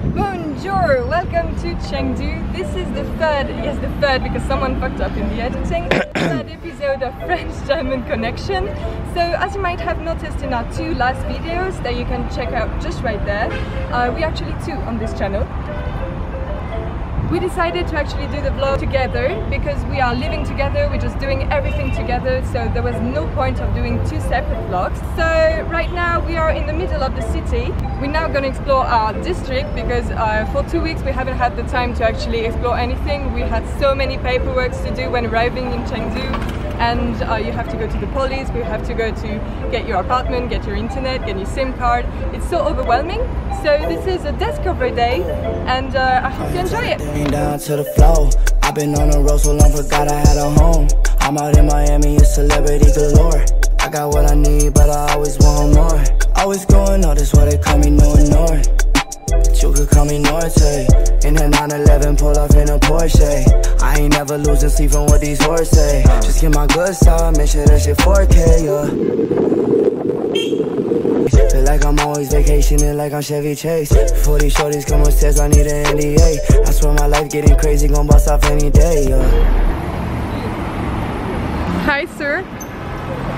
Bonjour, welcome to Chengdu. This is the third because someone fucked up in the editing, third episode of French-German Connection. So as you might have noticed in our two last videos that you can check out just right there, we're actually two on this channel. We decided to actually do the vlog together because we are living together, we're just doing everything together, so there was no point of doing two separate vlogs. So right now we are in the middle of the city. We're now going to explore our district because for 2 weeks we haven't had the time to actually explore anything. We had so many paperwork to do when arriving in Chengdu, and you have to go to the police, we have to go to get your apartment, get your internet, get your SIM card. It's so overwhelming. So this is a discovery day, and I hope you enjoy it. Down to the flow. I've been on the road so long, forgot I had a home. I'm out in Miami, a celebrity galore. I got what I need, but I always want more. Always going on, that's why they call me no North. But you could call me Norte. In a 911, pull off in a Porsche. I ain't never losing sleep from what these horses say. Just get my good side, make sure that shit 4K, yeah. Feel like I'm always vacationing, like I'm Chevy Chase. Before these shorties come upstairs, I need an NDA. I swear my life getting crazy, gon' bust off any day, yeah. Hi, sir.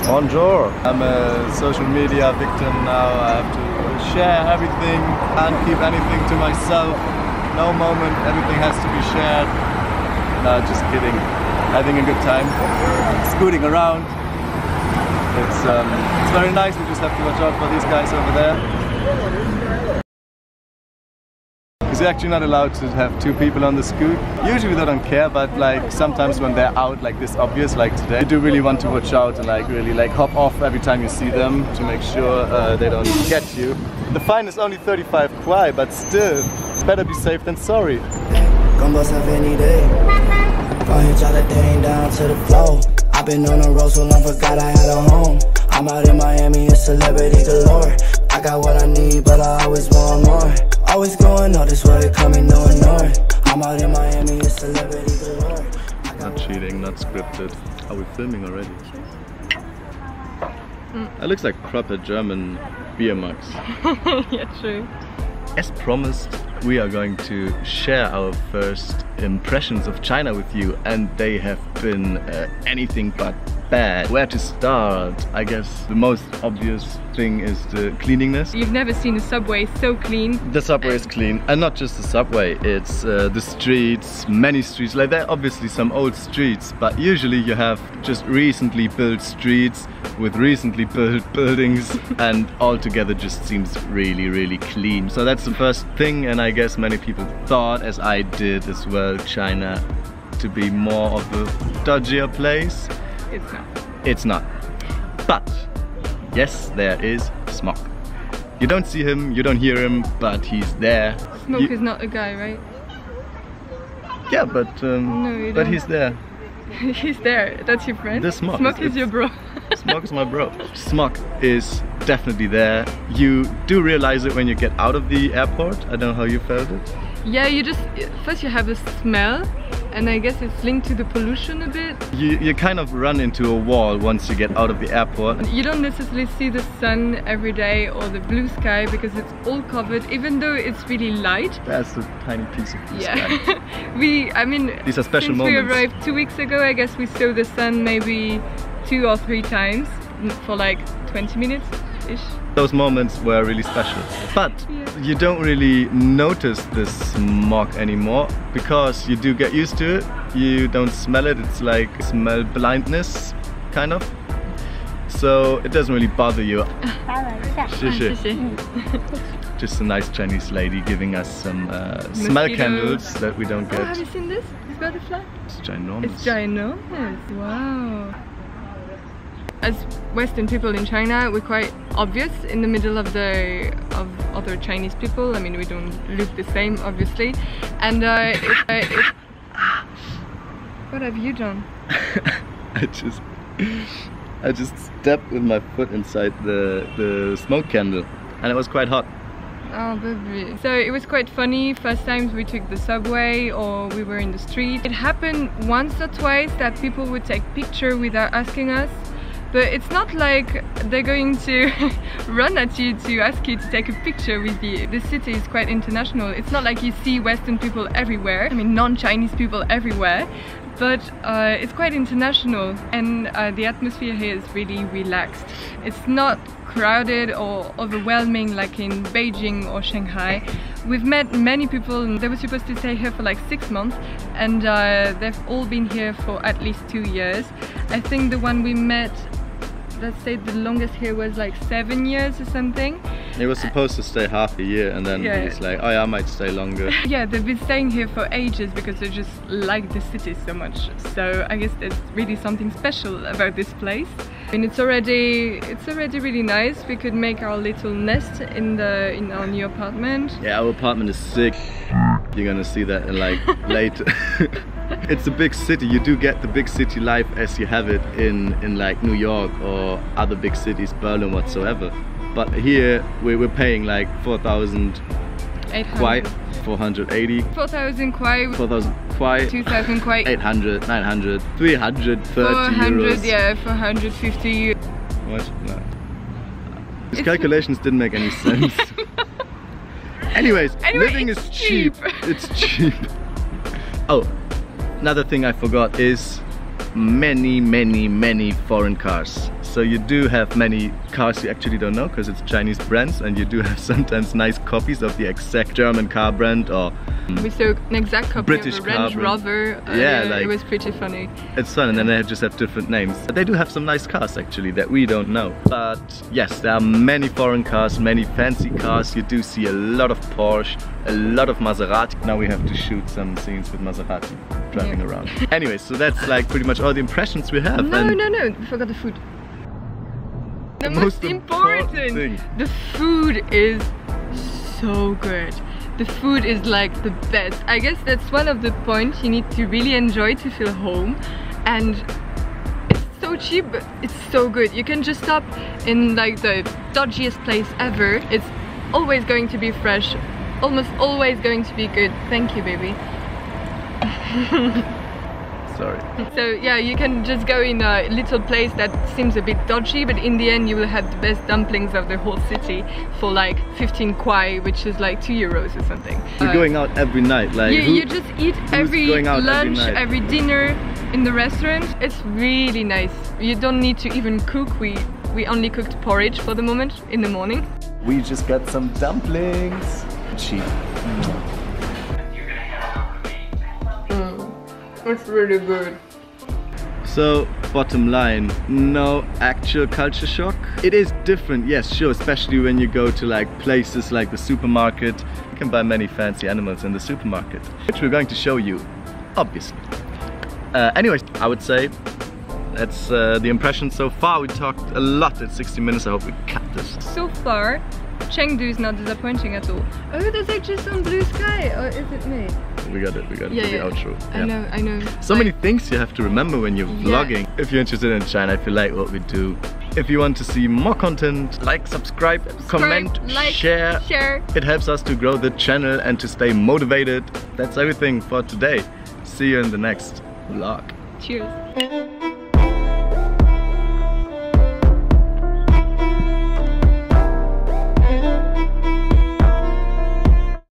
Bonjour. I'm a social media victim now. I have to share everything, can't keep anything to myself. No moment, everything has to be shared. No, just kidding. Having a good time, scooting around. It's very nice. We just have to watch out for these guys over there. Because you're actually not allowed to have two people on the scoot. Usually they don't care, but like sometimes when they're out like this obvious, like today, you do really want to watch out and like really like hop off every time you see them to make sure they don't get you. The fine is only 35 kwai, but still, it's better be safe than sorry. Gon' bust off any day. Go ahead, drop the thing down to the floor. I've been on the road so long, forgot I had a home. I'm out in Miami, a celebrity galore. I got what I need, but I always want more. Always going on, this why they call me no North. I'm out in Miami, a celebrity galore. Not cheating, not scripted. Are we filming already? It looks like proper German beer mugs. Yeah, true. As promised, we are going to share our first impressions of China with you, and they have been anything but bad. Where to start? I guess the most obvious thing is the cleanliness. You've never seen a subway so clean. The subway is clean, and not just the subway, it's the streets, many streets. Like there are obviously some old streets, but usually you have just recently built streets with recently built buildings, and all together just seems really, really clean. So that's the first thing, and I guess many people thought, as I did as well, China to be more of a dodgier place. It's not. It's not. But yes, there is smog. You don't see him, you don't hear him, but he's there. Smoke is not a guy, right? Yeah, but he's there. He's there. That's your friend? The smog. Smoke is your bro. Smog is my bro. Smog is definitely there. You do realize it when you get out of the airport. I don't know how you felt it. Yeah, first you have the smell, and I guess it's linked to the pollution a bit. You kind of run into a wall once you get out of the airport. You don't necessarily see the sun every day or the blue sky because it's all covered, even though it's really light. That's a tiny piece of blue sky. I mean, these are special since moments. We arrived 2 weeks ago, I guess we saw the sun maybe 2 or 3 times for like 20 minutes-ish. Those moments were really special, but you don't really notice this smog anymore because you do get used to it. You don't smell it. It's like smell blindness, kind of. So it doesn't really bother you. Just a nice Chinese lady giving us some smell candles that we don't get. Oh, have you seen this? This butterfly? It's ginormous. It's ginormous. Wow. As Western people in China, we're quite obvious in the middle of other Chinese people. I mean, we don't look the same, obviously. And what have you done? I just stepped with my foot inside the smoke candle, and it was quite hot. Oh, baby. So it was quite funny. First times we took the subway or we were in the street. It happened once or twice that people would take picture without asking us. but it's not like they're going to run at you to ask you to take a picture with you. The city is quite international. It's not like you see Western people everywhere, I mean non-Chinese people everywhere, but it's quite international, and the atmosphere here is really relaxed. It's not crowded or overwhelming like in Beijing or Shanghai. We've met many people. They were supposed to stay here for like 6 months, and they've all been here for at least 2 years. I think the one we met that stayed the longest here was like 7 years or something. He was supposed to stay half a year, and then he's like, oh yeah, I might stay longer. Yeah, they've been staying here for ages because they just like the city so much. So I guess there's really something special about this place. And it's already really nice. We could make our little nest in our new apartment. Yeah, our apartment is sick. You're gonna see that in like later. It's a big city. You do get the big city life as you have it in like New York or other big cities, Berlin whatsoever. But here we're paying like 4,000 kwai, 480. 4,000 kwai. 4,000 kwai. 2,000 kwai. 800, 900, 330 400, euros. yeah, 450. What? No. These calculations didn't make any sense. Anyways, living is cheap. It's cheap. Oh, another thing I forgot is many foreign cars. So you do have many cars you actually don't know because it's Chinese brands, and you do have sometimes nice copies of the exact German car brand or we saw an exact copy British of a Range Rover. Yeah, like, it was pretty funny. It's fun, and then they just have different names. But they do have some nice cars actually that we don't know. But yes, there are many foreign cars, many fancy cars. You do see a lot of Porsche, a lot of Maserati. Now we have to shoot some scenes with Maserati driving around. Anyway, so that's like pretty much all the impressions we have. No, we forgot the food. The most important thing. The food is so good. The food is like the best. I guess that's one of the points you need to really enjoy to feel home. And it's so cheap, but it's so good. You can just stop in like the dodgiest place ever. It's always going to be fresh, almost always going to be good. Thank you, baby. Sorry. So yeah, you can just go in a little place that seems a bit dodgy, but in the end you will have the best dumplings of the whole city for like 15 kwai, which is like 2 euros or something. We're going out every night. Like you just eat every lunch, every dinner in the restaurant. It's really nice. You don't need to even cook. We only cooked porridge for the moment in the morning. We just got some dumplings. Cheap. It's really good. So, bottom line, no actual culture shock. It is different, yes, sure, especially when you go to like places like the supermarket. You can buy many fancy animals in the supermarket, which we're going to show you, obviously. Anyways, I would say that's the impression so far. We talked a lot at 60 minutes. I hope we cut this. So far, Chengdu is not disappointing at all. Oh, there's actually some blue sky, or is it me? We got it for the outro. I know. So many things you have to remember when you're vlogging. If you're interested in China, if you like what we do, if you want to see more content, like, subscribe, comment, like, share. It helps us to grow the channel and to stay motivated. That's everything for today. See you in the next vlog. Cheers.